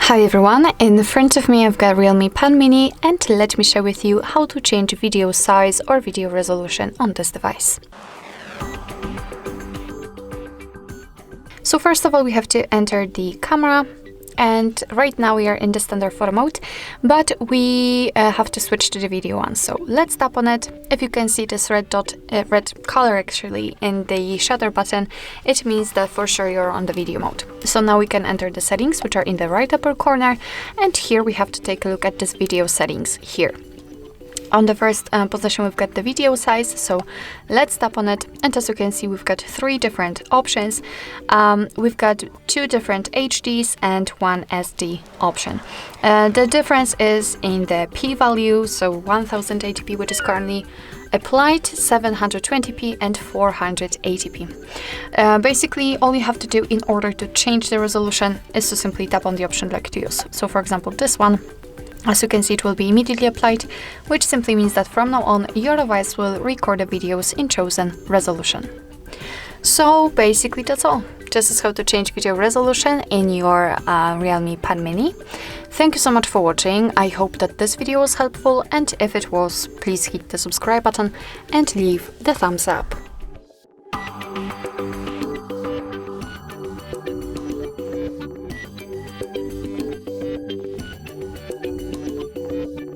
Hi everyone, in front of me I've got REALME Pad Mini, and let me share with you how to change video size or video resolution on this device. So first of all, we have to enter the camera, and right now we are in the standard photo mode, but we have to switch to the video one. So let's tap on it. If you can see this red dot, red color actually in the shutter button, it means that for sure you're on the video mode. So now we can enter the settings, which are in the right upper corner, and here we have to take a look at this video settings here. On the first position, we've got the video size, so let's tap on it, and as you can see, we've got three different options. We've got two different HDs and one SD option. The difference is in the p-value, so 1080p, which is currently applied, 720p and 480p. Basically, all you have to do in order to change the resolution is to simply tap on the option you'd like to use. So for example, this one, as you can see, it will be immediately applied, which simply means that from now on, your device will record the videos in chosen resolution. So basically that's all. This is how to change video resolution in your REALME Pad Mini. Thank you so much for watching. I hope that this video was helpful, and if it was, please hit the subscribe button and leave the thumbs up.